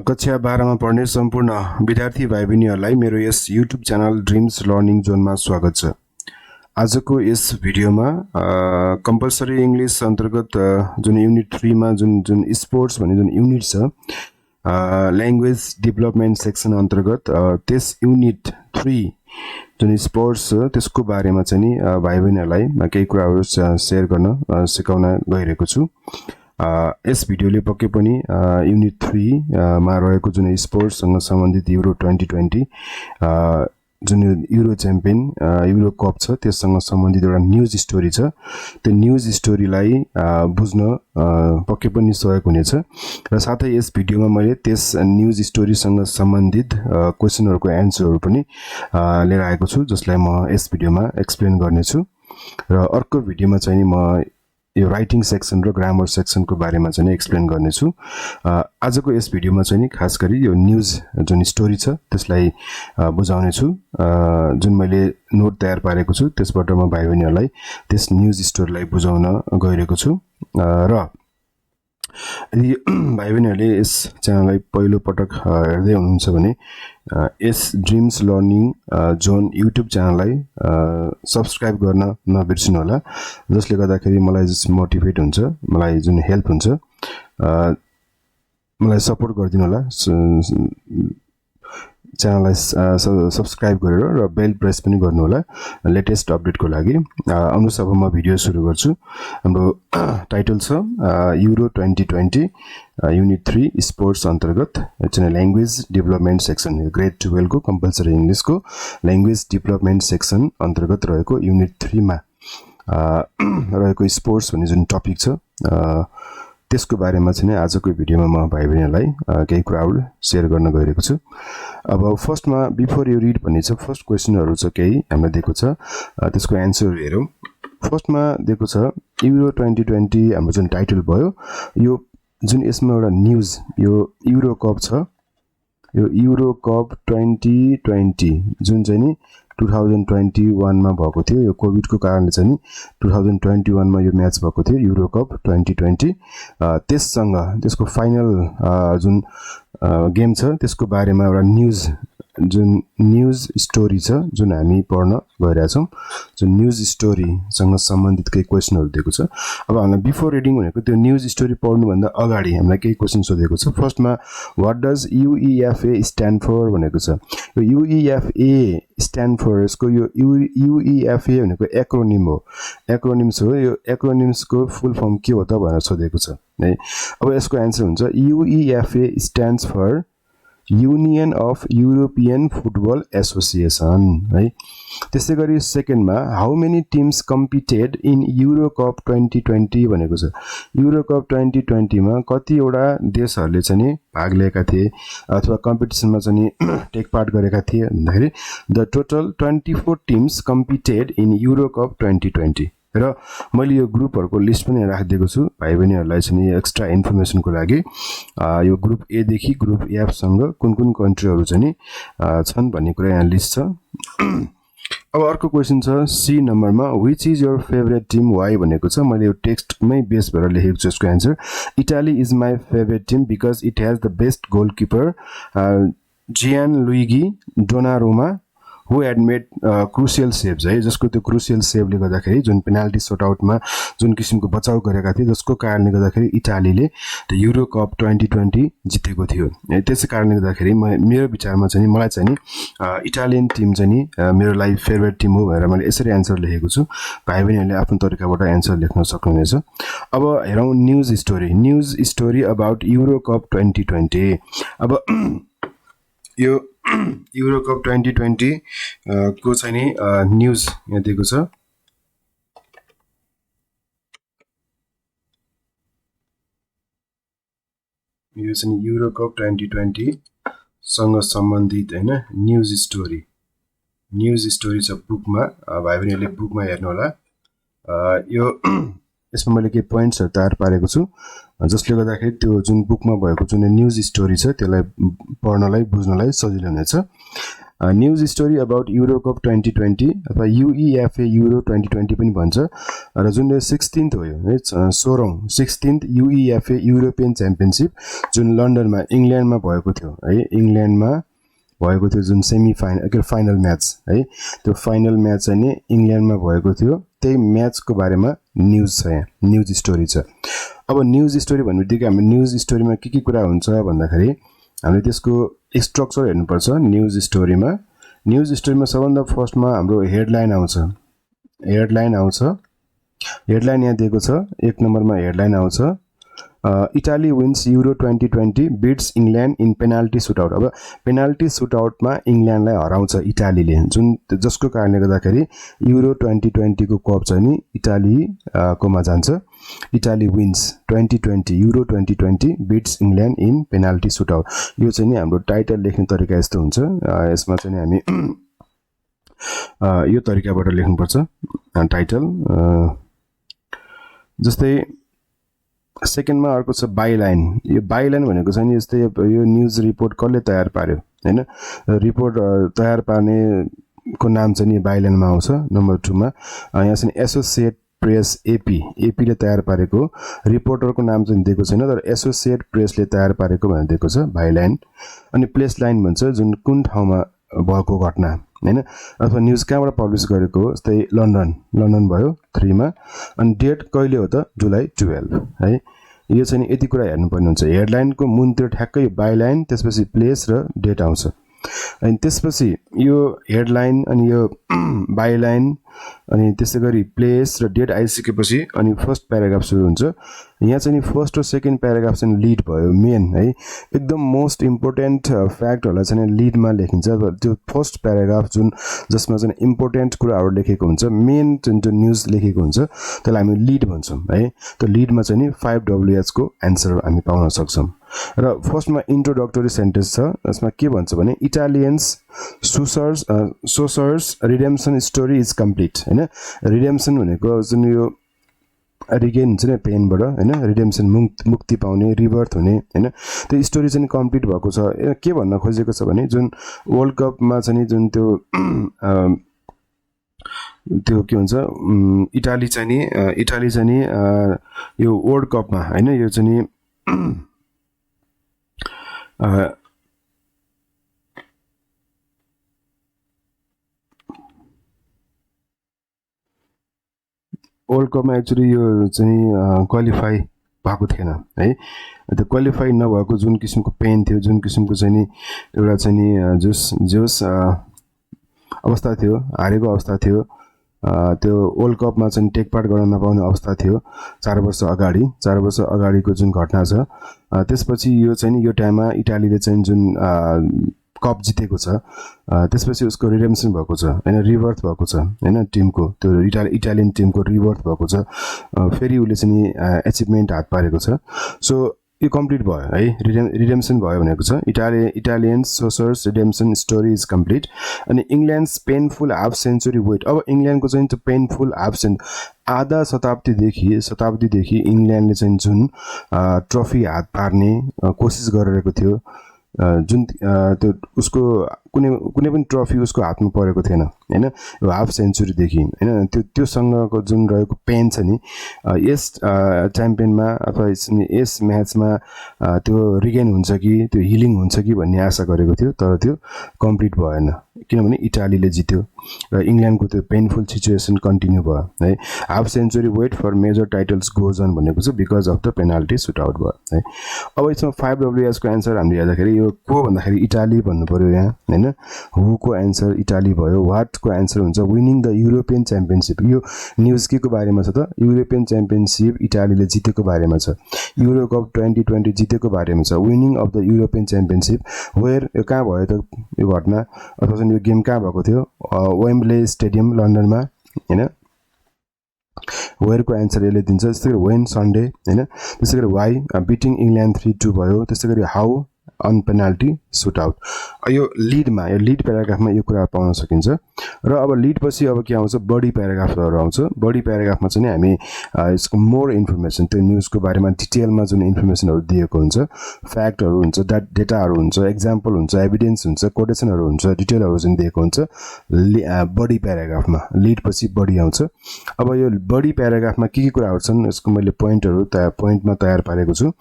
कक्षा 12 मा पढ्ने सम्पूर्ण विद्यार्थी भाइबहिनीहरूलाई मेरो यस युट्युब च्यानल ड्रिम्स लर्निङ जोनमा स्वागत छ। आजको यस भिडियोमा कम्पल्सरी इंग्लिश अन्तर्गत जुन युनिट 3 मा जुन स्पोर्ट्स भन्ने जुन युनिट छ ल्याङ्ग्वेज डेभलपमेन्ट सेक्सन अन्तर्गत त्यस युनिट 3 जुन स्पोर्ट्स छ त्यसको बारेमा चाहिँ नि भाइबहिनीहरूलाई केही कुराहरू शेयर गर्न सिकाउन गइरहेको छु। यस भिडियोले पक्कै पनि युनिट 3 मा रहेको जुन स्पोर्ट्ससँग सम्बन्धित युरो 2020 जुन युरो च्याम्पियन युरो कप छ त्यससँग सम्बन्धित एउटा न्यूज स्टोरी छ। त्यो न्यूज स्टोरीलाई बुझ्न पक्कै पनि सहयोग हुनेछ र साथै यस भिडियोमा मैले त्यस न्यूज स्टोरीसँग सम्बन्धित क्वेशनहरुको एन्सरहरु पनि लिएर आएको छु जसलाई म यस भिडियोमा एक्सप्लेन गर्नेछु र अर्को भिडियोमा चाहिँ म यो राइटिङ सेक्सन र ग्रामर सेक्सनको बारेमा चाहिँ एक्सप्लेन गर्नेछु। आजको यस भिडियोमा चाहिँ खास गरी यो न्यूज जुन स्टोरी छ त्यसलाई बुझाउने छु। जुन मैले नोट तयार पारेको छु त्यसबाट म भाइबहिनीहरूलाई त्यस न्यूज स्टोरीलाई बुझाउन गइरहेको छु र यदि भाइबहिनीहरूले यस च्यानललाई पहिलो पटक हेर्दै हुनुहुन्छ भने यस ड्रिम्स लर्निङ जोन युट्युब च्यानललाई सब्स्क्राइब गर्न नबिर्सिनु होला, जसले गर्दाखेरि मलाई जस मोटिभेट हुन्छ, मलाई जुन हेल्प हुन्छ, मलाई सपोर्ट गरिदिनु होला। च्यानललाई सब्स्क्राइब गरेर र बेल प्रेस पनि गर्नु होला लेटेस्ट अपडेटको लागि। आउनुहोस् अब म भिडियो सुरु गर्छु। हाम्रो टाइटल छ युरो 2020 युनिट 3 स्पोर्ट्स अन्तर्गत चाहिँ ल्याङ्ग्वेज डेभलपमेन्ट सेक्सन ग्रेड 12 को कम्पल्सरी इंग्लिशको ल्याङ्ग्वेज डेभलपमेन्ट सेक्सन अन्तर्गत रहेको युनिट 3 मा रहेको स्पोर्ट्स भन्ने जुन टपिक छ त्यसको बारेमा चाहिँ आजको भिडियोमा म भाइबहिनीलाई केही कुराहरू शेयर गर्न गइरहेको छु। अब फर्स्टमा बिफोर यु रिड भन्ने छ, फर्स्ट क्वेशनहरु छ केही हामीलाई दिएको छ, त्यसको एन्सर हेरौँ। फर्स्टमा दिएको छ युरो 2020 हाम्रो जुन टाइटल भयो यो जुन यसमा एउटा न्यूज यो युरो कप छ, यो युरो कप 2020 जुन चाहिँ नि 2021 मा भएको थियो। यो कोभिड को कारणले चाहिँ नि 2021 मा यो म्याच भएको थियो युरो कप 2020। त्यससँग त्यसको फाइनल जुन गेम छ त्यसको बारेमा एउटा न्यूज स्टोरी छ जुन हामी पढ्न गइरहेका छौं। जुन न्यूज स्टोरी सँग सम्बन्धित केही क्वेशनहरु दिएको छ। अब हामीलाई बिफोर रिडिङ भनेको त्यो न्यूज स्टोरी पढ्नु भन्दा अगाडि हामीलाई केही क्वेशन सोधेको छ। फर्स्टमा what does UEFA stand for भनेको छ। यो UEFA स्ट्यान्ड फर, यसको यो UEFA भनेको एक्रोनिम हो, एक्रोनिम्स हो। यो एक्रोनिम्स को फुल फर्म के हो त भनेर सोधेको छ है। अब यसको एन्सर हुन्छ UEFA stands for union of European football association है। त्यसै गरी सेकेन्डमा how many teams competed in Euro cup 2020 भनेको छ। युरो कप 2020 मा कतिवटा देशहरूले चाहिँ भाग लिएका थिए अथवा कम्पिटिसनमा चाहिँ टेक पार्ट गरेका थिए भन्दाखेरि the total 24 teams competed in Euro cup 2020 र मैले यो ग्रुपहरुको लिस्ट पनि राखिदिएको छु भाइबहिनीहरूलाई चाहिँ एक्स्ट्रा इन्फर्मेसनको लागि। यो ग्रुप ए देखि ग्रुप एफ सँग कुन कन्ट्रीहरु चाहिँ छन् भन्ने कुरा यहाँ लिस्ट छ। अब अर्को क्वेशन छ सी नम्बरमा which is your favourite team why भनेको छ। मैले यो टेक्स्टमै बेस भएर लेखेको छु यसको answer. Italy is my favourite team because it has the best goalkeeper Gianluigi Donnarumma who had made crucial saves है, जसको त्यो क्रुशियल सेभले गर्दाखेरि जुन पेनाल्टी शटआउटमा जुन किसिमको बचाउ गरेका थिए जसको कारणले गर्दाखेरि इटालीले त्यो युरो कप 2020 जितेको थियो। त्यसै कारणले गर्दाखेरि मेरो विचारमा चाहिँ मलाई चाहिँ इटालियन टिम चाहिँ मेरो लागि फेभरेट टिम हो भनेर मैले यसरी एन्सर लेखेको छु। भाइबहिनीहरूले आफ्नो तरिकाबाट एन्सर लेख्न सक्नुहुनेछ। अब हेरौँ news story about euro cup 2020। अब यो युरो कप 2020 को चाहिँ नि न्यूज यहाँ दिएको छ। यो चाहिँ युरो कप 2020 सँग सम्बन्धित हैन न्यूज स्टोरी छ बुकमा। भाइबहिनीहरूले बुकमा हेर्नु होला। यो यसमा मैले केही पोइन्ट्सहरु तयार पारेको छु जसले गर्दाखेरि त्यो जुन बुकमा भएको जुन न्यूज स्टोरी छ त्यसलाई पढ्नलाई बुझ्नलाई सजिलो हुनेछ। News story about euro cup 2020 अथवा UEFA युरो 2020 पनि भन्छ र जुन 16th हो है 16th UEFA युरोपियन च्याम्पियनशिप जुन लन्डनमा इङ्ल्यान्डमा भएको थियो है इङ्ल्यान्डमा भएको थियो जुन सेमी फाइनल फाइनल म्याच है त्यो फाइनल म्याच चाहिँ नि इङ्ल्यान्डमा भएको थियो त्यही म्याचको बारेमा न्युज छ यहाँ न्युज स्टोरी छ अब न्युज स्टोरी भन्नेबित्तिकै हामी न्युज स्टोरीमा के कुरा हुन्छ भन्दाखेरि हामीले त्यसको स्ट्रक्चर हेर्नुपर्छ न्युज स्टोरीमा सबभन्दा फर्स्टमा हाम्रो हेडलाइन आउँछ हेडलाइन यहाँ दिएको छ एक नम्बरमा हेडलाइन आउँछ Italy wins euro 2020 bits England in penalty shootout अब पेनाल्टी सुटआउटमा इङ्ल्यान्डलाई हराउँछ इटालीले जुन जसको कारणले गर्दाखेरि युरो 2020 को कप चाहिँ नि इटाली कोमा जान्छ Italy wins 2020 euro 2020 bits England in penalty shootout यो चाहिँ नि हाम्रो टाइटल लेख्ने तरिका यस्तो हुन्छ यसमा चाहिँ हामी यो तरिकाबाट लेख्नुपर्छ टाइटल जस्तै सेकेन्डमा अर्को छ बाइलाइन यो बाइलाइन भनेको चाहिँ यस्तै यो न्युज रिपोर्ट कसले तयार पार्यो हैन रिपोर्ट तयार पार्ने को नाम चाहिँ बाइलाइनमा आउँछ नम्बर 2 मा यहाँ चाहिँ एसोसिएट प्रेस एपी ले तयार पारेको रिपोर्टरको नाम चाहिँ दिएको छैन तर एसोसिएट प्रेसले तयार पारेको भनेर दिएको छ बाइलाइन अनि प्लेस लाइन भन्छ जुन कुन ठाउँमा भएको घटना हैन अथवा न्युज कहाँबाट पब्लिश गरेको जस्तै लन्डन भयो 3 मा अनि डेट कहिले हो त जुलाई 12 है यो चाहिँ यति कुरा हेर्नुपर्ने हुन्छ हेडलाइनको मुनतिर ठ्याक्कै बाइलाइन त्यसपछि प्लेस र डेट आउँछ अनि त्यसपछि यो हेडलाइन अनि यो बाइलाइन अनि त्यसैगरी प्लेस र डेट आइसकेपछि अनि फर्स्ट प्याराग्राफ सुरु हुन्छ यहाँ चाहिँ फर्स्ट र सेकेन्ड प्याराग्राफ चाहिँ लिड भयो मेन है एकदम मोस्ट इम्पोर्टेन्ट फ्याक्टहरुलाई चाहिँ लिडमा लेखिन्छ त्यो फर्स्ट प्याराग्राफ जुन जसमा चाहिँ इम्पोर्टेन्ट कुराहरु लेखेको हुन्छ मेन जुन न्युज लेखेको हुन्छ त्यसलाई हामी लिड भन्छौं है त्यो लिडमा चाहिँ 5WH को आन्सर हामी पाउन सक्छौं र फर्स्टमा इन्ट्रोडक्टरी सेन्टेन्स छ जसमा के भन्छ भने Italians soccer's redemption story is complete हैन रिडेम्पसन भनेको जुन यो रिगेन हुन्छ नि पेनबाट हैन रिडेम्पसन मुक्ति पाउने रिबर्थ हुने हैन त्यो स्टोरी चाहिँ कम्प्लिट भएको छ के भन्न खोजेको छ भने जुन वर्ल्ड कपमा चाहिँ जुन त्यो के हुन्छ इटाली चाहिँ यो वर्ल्ड कपमा हैन यो चाहिँ वर्ल्ड कपमा एक्चुअली यो चाहिँ क्वालिफाई भएको थिएन है त्यो क्वालिफाई नभएको जुन किसिमको पेन थियो जुन किसिमको चाहिँ नि एउटा चाहिँ नि जोस अवस्था थियो हारेको अवस्था थियो त्यो वर्ल्ड कपमा चाहिँ टेक पार्ट गर्न नपाउने अवस्था थियो 4 वर्ष अगाडिको जुन घटना छ त्यसपछि यो चाहिँ यो टाइममा इटालीले चाहिँ जुन कप जितेको छ त्यसपछि उसको रिडेम्पसन भएको छ हैन रिबर्थ भएको छ हैन टिमको त्यो इटालियन टिमको रिबर्थ भएको छ फेरि उले चाहिँ अचिभमेन्ट हात पारेको छ सो यो कम्प्लिट भयो है रिडेम्पसन भयो भनेको छ Italian soccer's redemption story is complete अनि England's painful half century wait अब इंग्ल्यान्डको चाहिँ त्यो पेनफुल हाफ आधा शताब्दीदेखि इंग्ल्यान्डले चाहिँ जुन ट्रफी हात पार्ने कोसिस गरिरहेको थियो जुन त्यो उसको कुनै पनि ट्रफी उसको हातमा परेको थिएन हैन यो हाफ सेन्चुरी देखि हैन त्यो सँगको जुन रहेको पेन छ नि यस च्याम्पियनमा अथवा यस म्याचमा त्यो रिगेन हुन्छ कि त्यो हिलिङ हुन्छ कि भन्ने आशा गरेको थियो तर त्यो कम्प्लिट भएन किनभने इटालीले जित्यो र इंग्ल्यान्डको त्यो पेनफुल सिचुएसन कन्टिन्यू भयो है half century wait for major titles goes on भनेको छ because of the penalty shootout भयो है अब यसमा 5WH को आन्सर हामीले हेर्दाखेरि यो को भन्दाखेरि इटाली भन्नु पर्यो यहाँ हैन हु को आन्सर इटाली भयो व्हाट को आन्सर हुन्छ विनिङ द युरोपियन च्याम्पियनशिप यो न्युज के को बारेमा छ त युरोपियन च्याम्पियनशिप इटालीले जितेको बारेमा छ युरो कप 2020 जितेको बारेमा छ winning of the European championship where यो कहाँ भयो त यो घटना अथवा यो गेम कहाँ भएको थियो वेम्बले स्टेडियम लन्डनमा हैन वेयरको आन्सर यसले दिन्छ त्यसैगरी वेन सन्डे हैन त्यसैगरी वाइ बिटिङ इंग्ल्यान्ड 3-2 भयो त्यसैगरी हाउ on penalty shootout. यो लिडमा यो लिड प्याराग्राफमा यो कुरा पाउन सकिन्छ र अब लिड पछि अब के आउँछ बडी प्याराग्राफहरु आउँछ बडी प्याराग्राफमा चाहिँ हामी यसको मोर इन्फर्मेसन त्यो न्यूजको बारेमा डिटेलमा जुन इन्फर्मेसनहरु दिएको हुन्छ फ्याक्टहरु हुन्छ डेटाहरु हुन्छ एक्जाम्पल हुन्छ एभिडेन्स हुन्छ कोटेसनहरु हुन्छ डिटेलहरु जुन दिएको हुन्छ बडी प्याराग्राफमा लिड पछि बडी आउँछ अब यो बडी प्याराग्राफमा के कुराहरु छन् यसको मैले पोइन्टमा तयार पारेको छु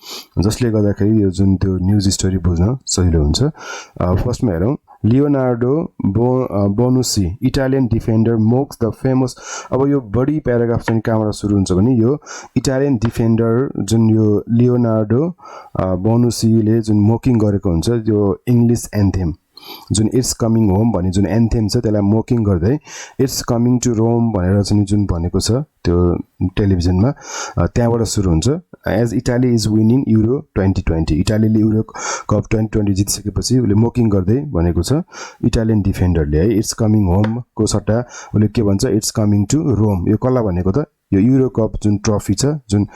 जसले गर्दाखेरि यो जुन त्यो न्यूज स्टोरी बुझ्न सजिलो हुन्छ फर्स्टमा हेरौं Leonardo Bonucci Italian defender mocks the famous अब यो बडी प्याराग्राफ चाहिँ कहाँबाट सुरु हुन्छ भने यो इटालियन डिफेन्डर जुन यो लियोनार्डो बोनुसीले जुन मोकिङ गरेको हुन्छ त्यो इंग्लिश एन्थेम जुन इट्स कमिङ होम भन्ने जुन एन्थेम छ त्यसलाई मोकिङ गर्दै इट्स कमिङ टु रोम भनेर चाहिँ जुन भनेको छ त्यो टेलिभिजनमा त्यहाँबाट सुरु हुन्छ as Italy is winning Euro 2020 इटालीले युरो कप 2020 जितिसकेपछि उले मोकिङ गर्दै भनेको छ इटालियन डिफेन्डरले है इट्स कमिङ होम को सट्टा उले के भन्छ इट्स कमिङ टु रोम यो कसलाई भनेको त यो युरो कप जुन ट्रफी छ जुन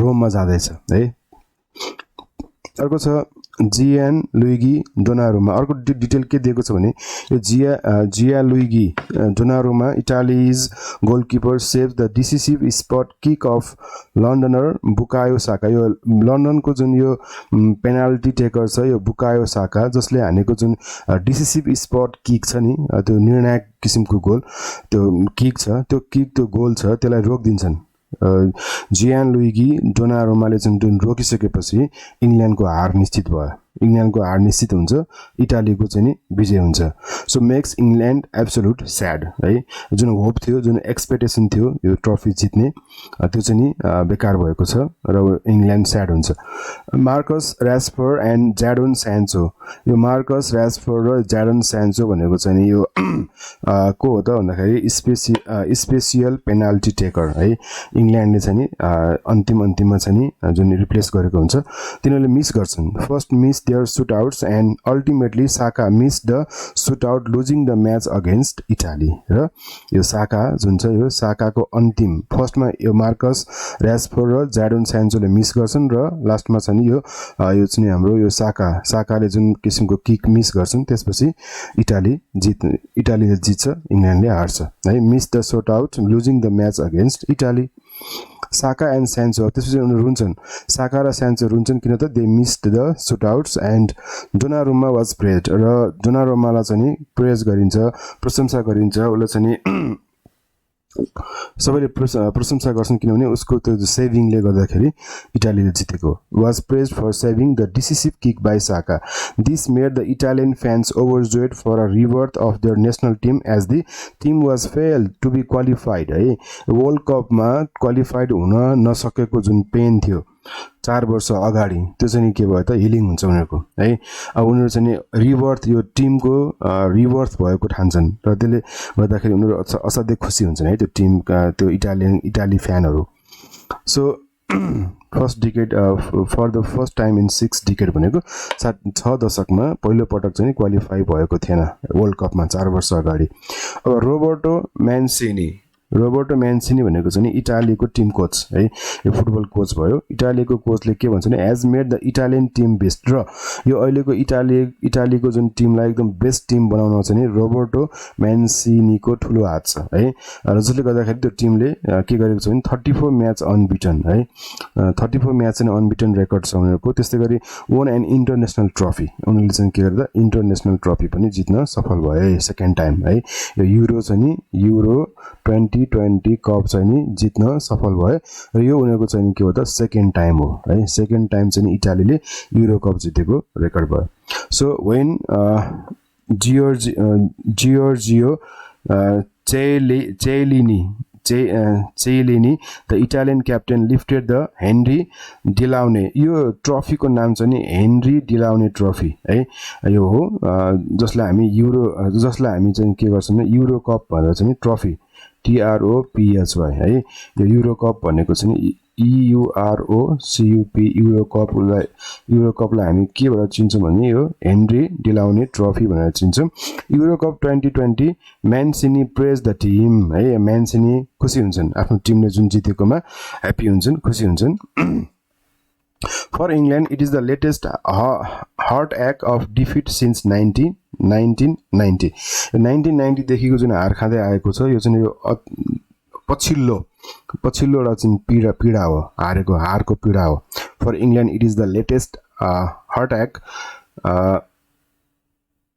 रोममा जाँदैछ है अर्को छ जियान लुइगी डोनारुमा अर्को डिटेल के दिएको छ भने यो Gianluigi Donnarumma Italy's goalkeeper save the decisive spot kick of Londoner Bukayo Saka यो लन्डनको जुन यो पेनाल्टी टेकर छ यो बुकायो साका जसले हानेको जुन डिसिसिभ स्पट किक छ नि त्यो निर्णायक किसिमको गोल त्यो किक छ त्यो गोल छ त्यसलाई रोकिदिन्छन् जियान लुइगी डोनारुमाले जुन रोकिसकेपछि इंग्ल्यान्डको हार निश्चित भयो इंग्ल्यान्डको हार निश्चित हुन्छ इटालीको चाहिँ नि विजय हुन्छ so makes England absolute sad है जुन होप थियो जुन एक्सपेक्टेसन थियो यो ट्रफी जित्ने त्यो चाहिँ नि बेकार भएको छ र इंग्ल्यान्ड स्याड हुन्छ मार्कस राशफोर्ड एन्ड जाडन सैन्चो यो मार्कस राशफोर्ड र जाडन सैन्चो भनेको चाहिँ नि यो को हो त भन्दाखेरि स्पेसियल पेनाल्टी टेकर है इंग्ल्यान्डले चाहिँ नि अन्तिममा चाहिँ नि जुन रिप्लेस गरेको हुन्छ तिनीहरूले मिस गर्छन् first miss their shootouts and ultimately Saka missed the shootout losing the match against Italy र यो साका जुन छ यो साकाको अन्तिम फर्स्टमा यो मार्कस राशफोर्ड र जाडन सैन्चोले मिस गर्छन् र लास्टमा चाहिँ यो चाहिँ हाम्रो यो साकाले जुन किसिमको किक मिस गर्छन् त्यसपछि इटालीले जित्छ इंग्ल्यान्डले हार्छ है miss the shootout losing the match against Italy Saka and Sancho त्यसपछि उनीहरु रुन्छन् साका र सैन्चो रुन्छन् किन त they missed the shootouts and Donnarumma was praised र डोनारुमालाई चाहिँ प्रेज गरिन्छ प्रशंसा गरिन्छ उले चाहिँ सबैले प्रशंसा गर्छन् किनभने उसको त्यो सेभिङले गर्दाखेरि इटालीले जितेको was praised for saving the decisive kick by Saka this made the Italian fans overjoyed for a rebirth of their national team as the team was failed to be qualified है वर्ल्ड कपमा qualified हुन नसकेको जुन pain थियो 4 वर्ष अगाडि त्यो चाहिँ के भयो त हिलिङ हुन्छ उनीहरुको है अब उनीहरु चाहिँ रिबर्थ यो टिमको रिबर्थ भएको ठान्छन् र त्यसले गर्दाखेरि उनीहरु असाध्यै खुसी हुन्छन् है त्यो टिम त्यो इटाली फ्यानहरु so first decade for the first time in 6 decade भनेको 6 दशकमा पहिलो पटक चाहिँ क्वालिफाई भएको थिएन वर्ल्ड कपमा 4 वर्ष अगाडि अब रोबर्टो म्यान्सिनी भनेको चाहिँ इटालीको टिम कोच है यो फुटबल कोच भयो इटालीको कोचले के भन्छ भने as made the Italian team best र यो अहिलेको इटालीको जुन टिमलाई एकदम बेस्ट टिम बनाउन चाहिँ रोबर्टो म्यान्सिनीको ठुलो हात छ है र जसले गर्दाखेरि त्यो टिमले के गरेको छ भने 34 म्याच अनबिटन है 34 म्याच चाहिँ अनबिटन रेकर्ड छ उनीहरुको त्यसै गरी वन एन इन्टरनेशनल ट्रफी उनीहरुले चाहिँ के गर्दा इन्टरनेशनल ट्रफी पनि जित्न सफल भए सेकेन्ड टाइम है यो युरो चाहिँ युरो 2020 कप चाहिँ जित्न सफल भए र यो उनीहरुको चाहिँ के हो त सेकेन्ड टाइम हो है सेकेन्ड टाइम चाहिँ इटालीले युरो कप जितेको रेकर्ड भयो so when Giorgio Chiellini the Italian captain lifted the Henri Delaunay यो ट्रफीको नाम चाहिँ हेनरी डिलाउने ट्रफी है यो हो जसलाई हामी चाहिँ के गर्छौं भने युरो कप भनेर चाहिँ ट्रफी TROPHY है यो युरो कप भनेको चाहिँ EUROCUP युरो कपलाई हामी के भनेर चिन्छौं भने यो हेनरी डिलाउने ट्रफी भनेर चिन्छौं Euro cup 2020 Mancini praise the team है म्यान्सिनी खुसी हुन्छन् आफ्नो टिमले जुन जितेकोमा ह्यापी हुन्छन् खुसी हुन्छन् For England, it is the latest heart ache of defeat since 1990. 1990 देखिको जुन हार खाँदै आएको छ यो चाहिँ यो पछिल्लो एउटा चाहिँ पीडा हो हारको पीडा हो For England, it is the latest heart ache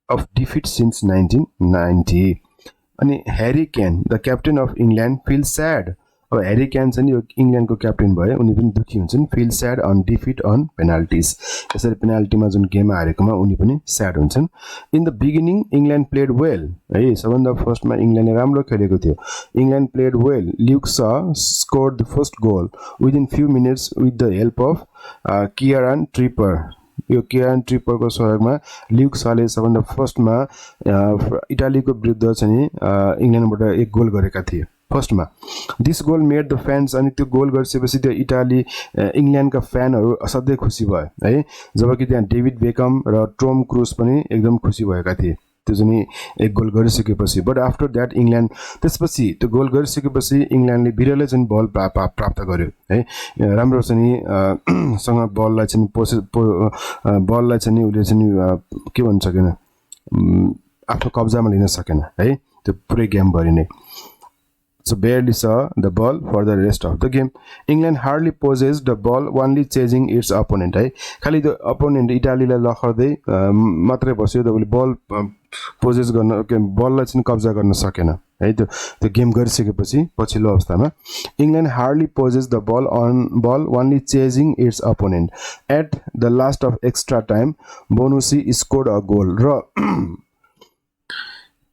of defeat since 1990. अनि Harry Kane, the captain of England, feels sad. अब Harry Kane चाहिँ यो इंग्ल्यान्डको क्याप्टेन भयो उनी पनि दुखी हुन्छन् feel sad on defeat on penalties यसरी पेनाल्टीमा जुन गेम हारेकोमा उनी पनि sad हुन्छन् In the beginning England played well है सबभन्दा फर्स्टमा इंग्ल्यान्डले राम्रो खेलेको थियो England played well Luke Shaw scored the first goal within few minutes with the help of Kieran Trippier यो Kieran Trippier को सहयोगमा ल्युक शाले सबभन्दा फर्स्टमा इटालीको विरुद्ध चाहिँ इंग्ल्यान्डबाट एक गोल गरेका थिए फर्स्टमा this goal made the fans अनि त्यो गोल गरिसकेपछि त्यो इटाली इंग्ल्यान्डका फ्यानहरु असाध्यै खुसी भए है जबकि त्यहाँ डेभिड बेकम र टम क्रुज पनि एकदम खुसी भएका थिए त्यो चाहिँ एक गोल गरिसकेपछि बट आफ्टर दैट इंग्ल्यान्ड त्यसपछि त्यो गोल गरिसकेपछि इंग्ल्यान्डले बिरलै चाहिँ बल प्राप्त गर्यो है राम्रो चाहिँ सँग बललाई चाहिँ बललाई चाहिँ उले चाहिँ के भन्न सकेन आफ्नो कब्जामा लिन सकेन है त्यो पुरै गेम भरि नै So barely saw the ball for the rest of the game. England hardly possessed the ball, only chasing its opponent. है खाली त्यो opponent इटालीलाई लखर्दै मात्रै बस्यो त्यो बल पोजेस गर्न बललाई चाहिँ कब्जा गर्न सकेन है त्यो गेम गरिसकेपछि पछिल्लो अवस्थामा England hardly possessed the ball, only chasing its opponent. At the last of extra time, Bonucci scored a goal. र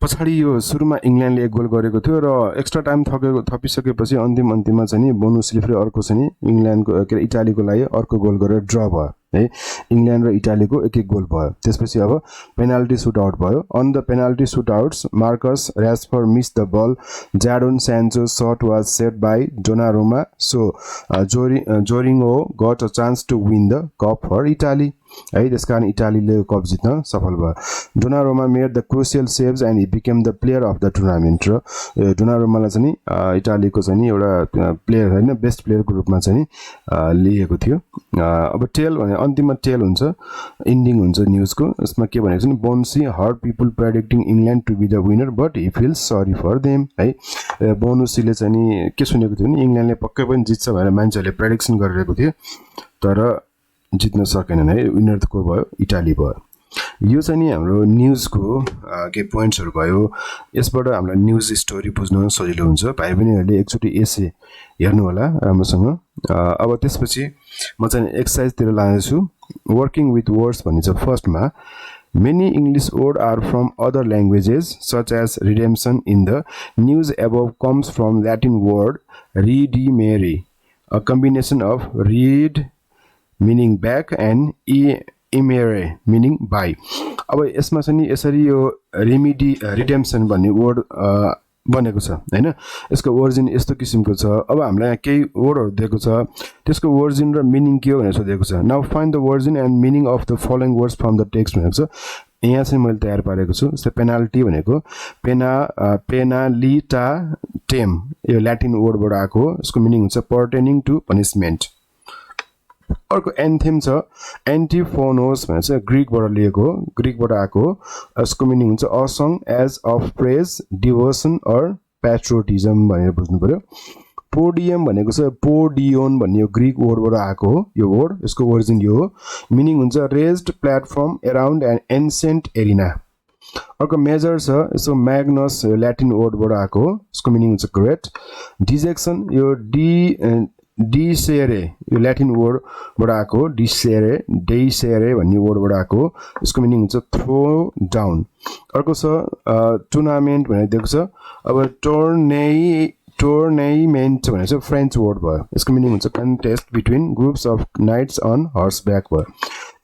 पछाडी यो सुरुमा इंग्ल्यान्डले एक गोल गरेको थियो र एक्स्ट्रा टाइम थपिसकेपछि अन्तिममा चाहिँ बोनुसले फेरि अर्को चाहिँ इंग्ल्यान्डको के इटालीको लागि अर्को गोल गरेर ड्र भयो है इंग्ल्यान्ड र इटालीको एक गोल भयो त्यसपछि अब पेनाल्टी शूटआउट भयो on the penalty shootouts Marcus Rashford missed the ball Jadon Sancho shot was set by Donnarumma so Jorginho got a chance to win the cup for Italy है त्यसकारण इटालीले कप जित्न सफल भयो Donnarumma made the crucial saves and he became the player of the tournament र डोनारुमालाई चाहिँ इटालीको चाहिँ एउटा प्लेयर हैन बेस्ट प्लेयरको रूपमा चाहिँ लिएको थियो अब टेल भने अन्तिममा टेल हुन्छ एन्डिङ हुन्छ न्यूजको यसमा के भनेको छ Bonucci heard people predicting England to be the winner but he feels sorry for them है बोनुसीले चाहिँ के सुनेको थियो भने इंग्ल्यान्डले पक्कै पनि जित्छ भनेर मान्छेहरूले प्रेडिक्सन गरिरहेको थियो तर जित्न सकेनन् है विनर को भयो इटाली भयो यो चाहिँ नि हाम्रो न्यूजको के पोइन्ट्सहरु भयो यसबाट हामीलाई न्यूज स्टोरी बुझ्न सजिलो हुन्छ भाइ बहिनीहरुले एकचोटी एसे हेर्नु होला राम्रोसँग अब त्यसपछि म चाहिँ एक्सरसाइज तिर लाग्छु वर्किङ विथ वर्ड्स भन्ने छ फर्स्टमा Many English words are from other languages, such as redemption in the news above comes from Latin word redimere, a combination of read meaning back and emere meaning by. अब यसमा चाहिँ यसरी यो redemption भन्ने word बनेको छ हैन यसको ओरिजिन यस्तो किसिमको छ अब हामीलाई यहाँ केही वर्डहरु दिएको छ त्यसको ओरिजिन र मिनिङ के हो भनेर सोधेको छ now find the origin and meaning of the following words from the text भनेको छ यहाँ चाहिँ मैले तयार पारेको छु जस्तै पेनाल्टी भनेको पेनालिटा टेम यो ल्याटिन वर्डबाट आएको हो यसको मिनिङ हुन्छ पर्टेनिङ टु पनिशमेन्ट अर्को एन्थेम छ एन्टिफोनोस भन्छ ग्रीकबाट लिएको हो ग्रीकबाट आएको हो यसको मिनिङ हुन्छ a song as of praise devotion or patriotism भनेर बुझ्नु पर्यो पोडियम भनेको छ पोडियोन भन्ने यो ग्रीक वर्डबाट आएको हो यो वर्ड यसको ओरिजिन यो हो मिनिङ हुन्छ raised platform around an ancient arena अर्को मेजर छ यसको म्याग्नस ल्याटिन वर्डबाट आएको हो यसको मिनिङ हुन्छ ग्रेट डिजेक्सन यो डिसेरे यो ल्याटिन वर्डबाट आएको हो डिसेरे भन्ने वर्डबाट आएको हो यसको मिनिङ हुन्छ थ्रो डाउन अर्को छ टुर्नामेन्ट भनेर दिएको छ अब टोर्नामेन्ट भनेको चाहिँ फ्रेन्च वर्ड भयो यसको मिनिङ हुन्छ contest between groups of knights on horseback भयो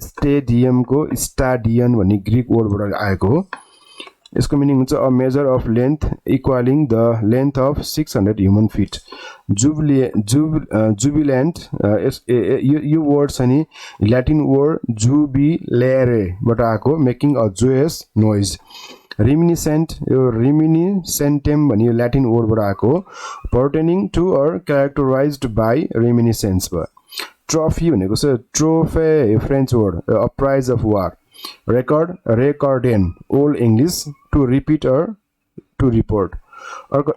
स्टेडियमको स्टाडियन भन्ने ग्रीक वर्डबाट आएको हो यसको मिनिङ हुन्छ a measure of length equaling the length of 600 human feet jubilant यो वर्ड छ नि ल्याटिन वर्ड जुबिलेरेबाट आएको making a joyous noise reminiscent यो रिमिनिसेन्टेम भन्ने ल्याटिन वर्डबाट आएको pertaining to or characterized by reminiscence भयो ट्रफी भनेको चाहिँ ट्रोफे French word a prize of war recorden old english to repeat or to report अर्को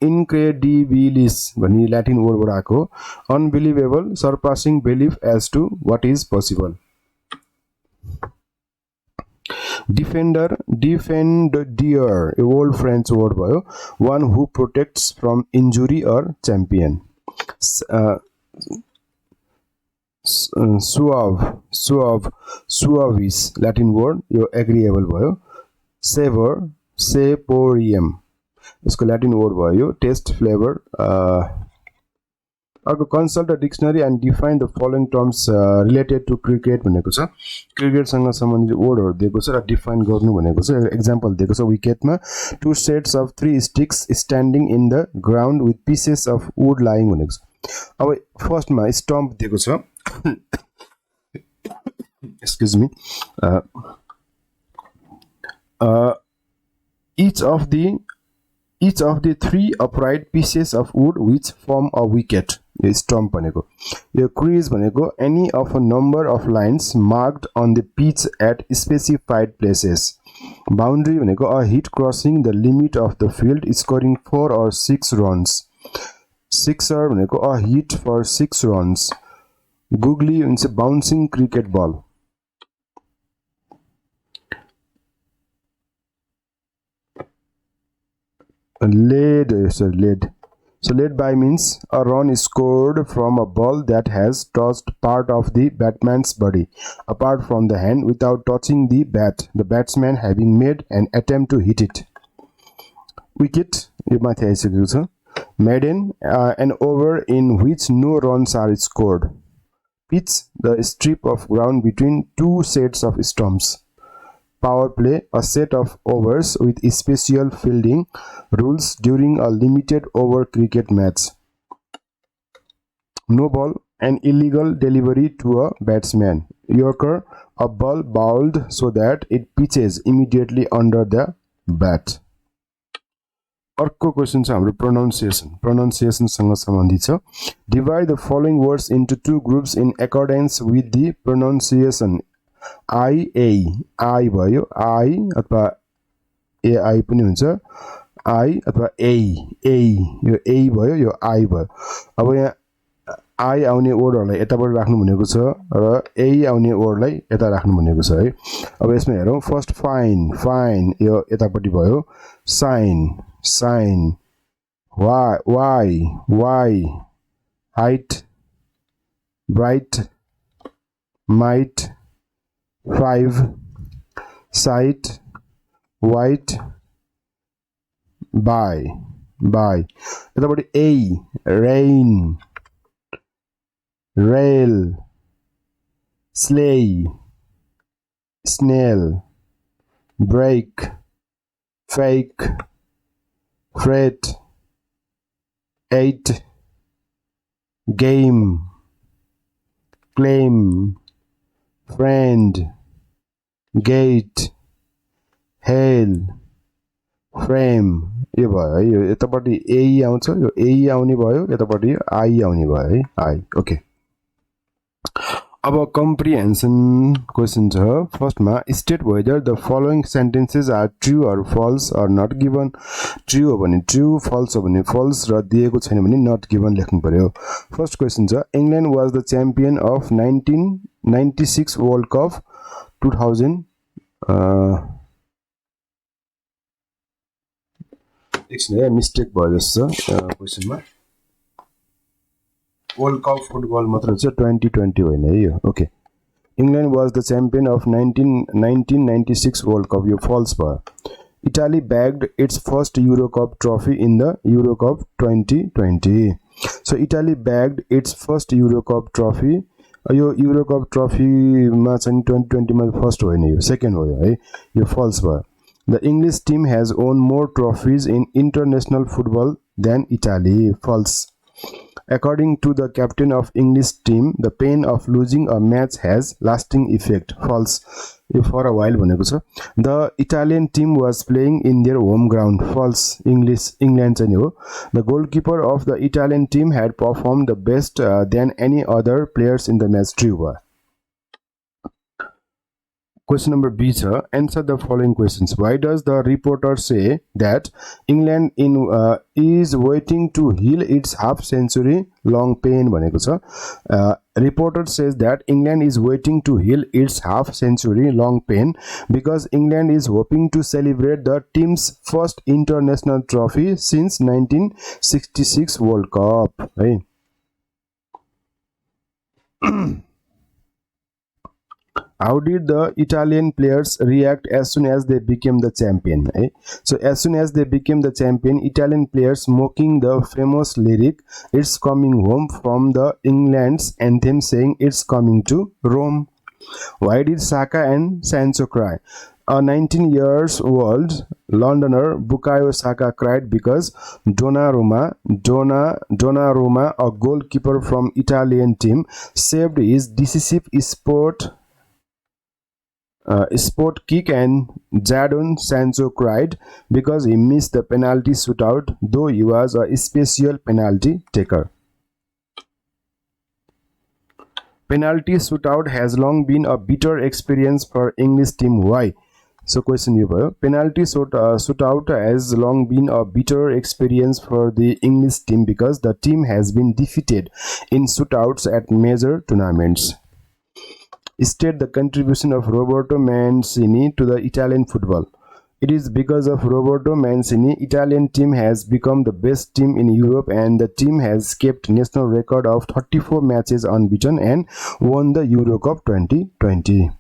incredibilis भन्ने ल्याटिन वर्डबाट आएको unbelievable surpassing belief as to what is possible defender a old french word भयो one who protects from injury or champion suavis latin word यो agreeable भयो savor saporium यसको Latin word भयो यो टेस्ट फ्लेभर अर्को consult the dictionary and define the following terms related to cricket भनेको छ क्रिकेटसँग सम्बन्धित वर्डहरू दिएको छ र डिफाइन गर्नु भनेको छ एक्जाम्पल दिएको छ विकेटमा two sets of 3 sticks standing in the ground with pieces of wood lying भनेको छ अब फर्स्टमा स्टम्प दिएको छ excuse me each of the 3 upright pieces of wood which form a wicket यो स्टम्प भनेको यो क्रिज भनेको any of a number of lines marked on the pitch at specified places boundary भनेको a hit crossing the limit of the field scoring 4 or 6 runs sixer भनेको a hit for 6 runs googly means a bouncing cricket ball Lead. So lead by means a run is scored from a ball that has touched part of the batsman's body apart from the hand without touching the bat, the batsman having made an attempt to hit it. Wicket, you might say, maiden, an over in which no runs are scored. Pitch, the strip of ground between 2 sets of stumps. Power play, a set of overs with special fielding rules during a limited over cricket match. No ball, an illegal delivery to a batsman. Yorker, a ball bowled so that it pitches immediately under the bat. अर्को question छ हाम्रो pronunciation सँग सम्बन्धित छ divide the following words into 2 groups in accordance with the pronunciation I भयो I अथवा AI पनि हुन्छ I अथवा A यो A भयो यो I भयो अब यहाँ I आउने वर्डहरुलाई यताबाट राख्नु भनेको छ र A आउने वर्डलाई यता राख्नु भनेको छ है अब यसमा हेरौं फर्स्ट फाइन यो यतापटि भयो sign why height bright might 5 sight white by यतापटि A rain rail sleigh snail break fake freight 8 game claim friend gate hail frame यो भयो यो यतापटि A आउँछ यो A आउने भयो यतापटि I आउने भयो है I ओके अब comprehension question छ फर्स्टमा state whether the following sentences are true or false or not given true हो भने true false हो भने false र दिएको छैन भने not given लेख्नु पर्यो फर्स्ट क्वेशन छ England was the champion of 1996 World Cup 2000 एकछिन मिस्टेक भयो जस्तो क्वेशनमा वर्ल्ड कप फुटबल मात्र छ 2020 होइन है यो okay England was the champion of 1996 world cup यो फल्स भयो Italy bagged its first Euro Cup trophy in the Euro Cup 2020 so Italy bagged its first Euro Cup trophy यो Euro Cup trophy मा चाहिँ 2020 मा first होइन यो second हो है यो फल्स भयो The English team has won more trophies in international football than Italy false According to the captain of English team, the pain of losing a match has lasting effect. False. For a while भनेको छ. The Italian team was playing in their home ground. False. England चाहिँ हो. The goalkeeper of the Italian team had performed the best than any other players in the match. True. Question number B, sir. Answer the following questions. Why does the reporter say that England is waiting to heal its half-century long pain? भनेको छ. Reporter says that England is waiting to heal its half-century long pain because England is hoping to celebrate the team's first international trophy since 1966 World Cup. Right? How did the Italian players react as soon as they became the champion? So as soon as they became the champion, Italian players mocking the famous lyric "It's coming home" from the England's anthem, saying "It's coming to Rome." Why did Saka and Sancho cry? A 19-year-old Londoner, Bukayo Saka, cried because Donnarumma, a goalkeeper from Italian team, saved his decisive sport kick, and Jadon Sancho cried because he missed the penalty shootout, though he was a special penalty taker. Penalty shootout has long been a bitter experience for English team. Why? So question you penalty shootout has long been a bitter experience for the English team because the team has been defeated in shootouts at major tournaments. State the contribution of Roberto Mancini to the Italian football. It is because of Roberto Mancini, Italian team has become the best team in Europe, and the team has kept national record of 34 matches unbeaten and won the Euro Cup 2020.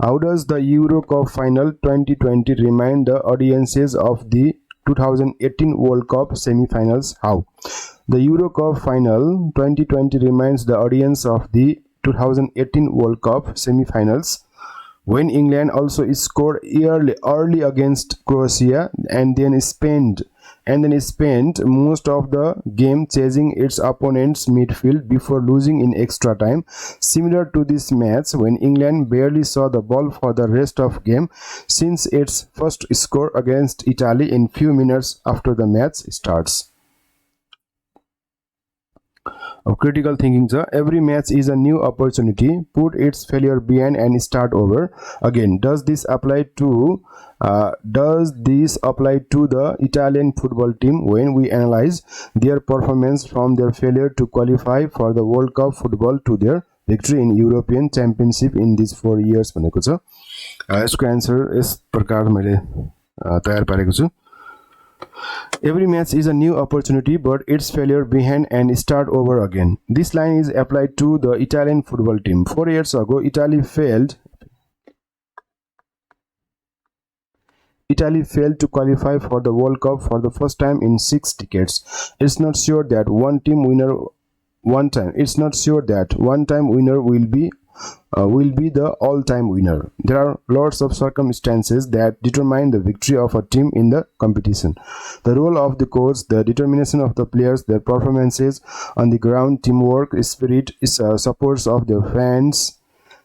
How does the Euro Cup final 2020 remind the audiences of the 2018 World Cup semi-finals? How? The Euro Cup final 2020 reminds the audience of the 2018 World Cup semi-finals, when England also scored early against Croatia and then spent most of the game chasing its opponent's midfield before losing in extra time. Similar to this match, when England barely saw the ball for the rest of game since its first score against Italy in few minutes after the match starts. Of critical thinking, sir. Every match is a new opportunity. Put its failure behind and start over again. Does this apply to the Italian football team when we analyze their performance from their failure to qualify for the World Cup football to their victory in European Championship in these 4 years? भनेको छ. यसको answer यस प्रकार मैले तयार पारेको छु. Every match is a new opportunity, but its failure behind and start over again. This line is applied to the Italian football team. 4 years ago, Italy failed to qualify for the World Cup for the first time in 6 decades. It's not sure that one time winner will be the all-time winner. There are lots of circumstances that determine the victory of a team in the competition. The role of the coach, the determination of the players, their performances on the ground, teamwork, spirit, supports of the fans,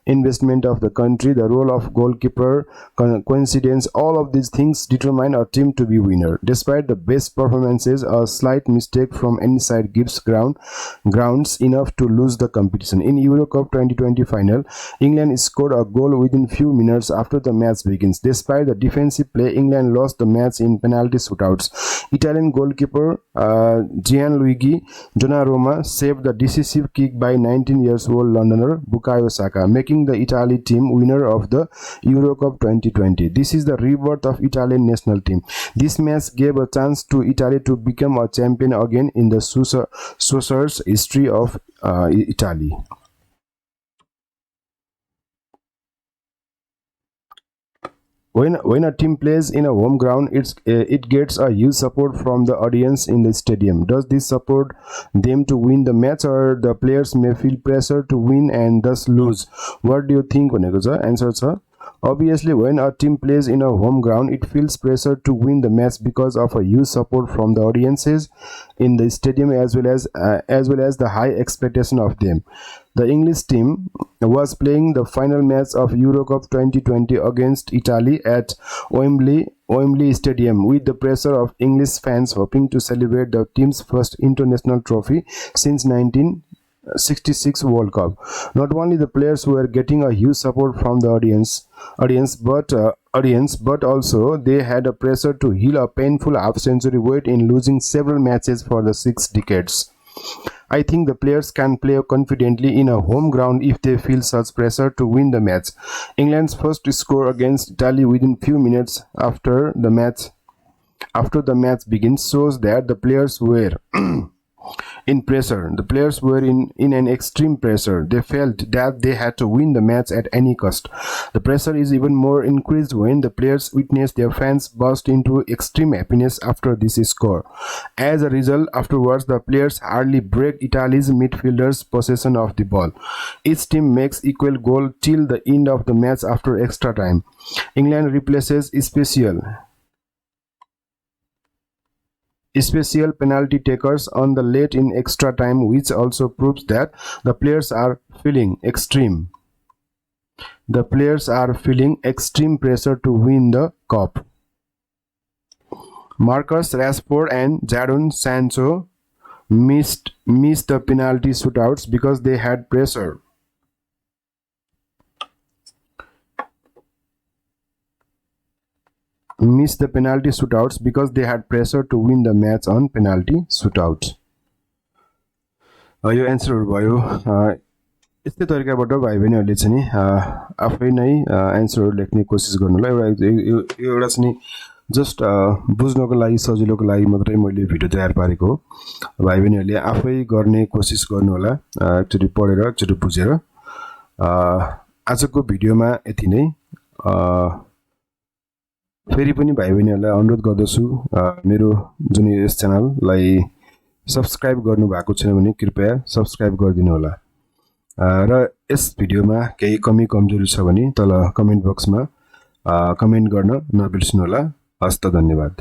investment of the country, the role of goalkeeper, coincidence, all of these things determine a team to be winner. Despite the best performances, a slight mistake from any side gives grounds enough to lose the competition. In Euro Cup 2020 final, England scored a goal within few minutes after the match begins. Despite the defensive play, England lost the match in penalty shootouts. Italian goalkeeper Gianluigi Donnarumma saved the decisive kick by 19-year-old Londoner Bukayo Saka, making the Italy team winner of the Euro Cup 2020. This is the rebirth of Italian national team. This match gave a chance to Italy to become a champion again in the Switzer's history of Italy. When a team plays in a home ground, it gets a huge support from the audience in the stadium. Does this support them to win the match, or the players may feel pressure to win and thus lose? What do you think? भनेको छ. Answer छ Obviously, when a team plays in a home ground, it feels pressure to win the match because of a huge support from the audiences in the stadium as well as the high expectation of them. The English team was playing the final match of Euro Cup 2020 against Italy at Wembley Stadium with the pressure of English fans hoping to celebrate the team's first international trophy since 1966 World Cup. Not only the players were getting a huge support from the audience, but also they had a pressure to heal a painful half-century wait in losing several matches for the 6 decades. I think the players can play confidently in a home ground if they feel such pressure to win the match. England's first score against Italy within few minutes after the match begins shows that the players were in pressure. The players were in an extreme pressure. They felt that they had to win the match at any cost. The pressure is even more increased when the players witness their fans burst into extreme happiness after this score. As a result, afterwards, the players hardly break Italy's midfielders' possession of the ball. Each team makes equal goal till the end of the match after extra time. England replaces special penalty takers on the late in extra time, which also proves that the players are feeling extreme pressure to win the cup. Marcus Rashford and Jadon Sancho missed the penalty shootouts because they had pressure. Missed the penalty shootouts because they had pressure to win the match on penalty shootout. यो एन्सरहरु भयो। यस्तै तरिकाबाट भाइ बहिनीहरुले चाहिँ नि आफै नै एन्सरहरु लेख्ने कोसिस गर्नुलाई एउटा चाहिँ जस्ट बुझ्नको लागि सजिलोको लागि मात्रै मैले भिडियो तयार पारेको हो। भाइ बहिनीहरुले आफै गर्ने कोसिस गर्नु होला, एकचोटी पढेर एकचोटी बुझेर। आजको भिडियोमा यति नै। फेरि पनि भाइ बहिनीहरुलाई अनुरोध गर्दछु मेरो जुन यस च्यानललाई सब्स्क्राइब गर्नु भएको छैन भने कृपया सब्स्क्राइब गरिदिनु होला। र यस भिडियोमा केही कमी कमजोरी छ भने तल कमेन्ट बक्समा कमेन्ट गर्न नबिर्सनु होला। हस्त धन्यवाद।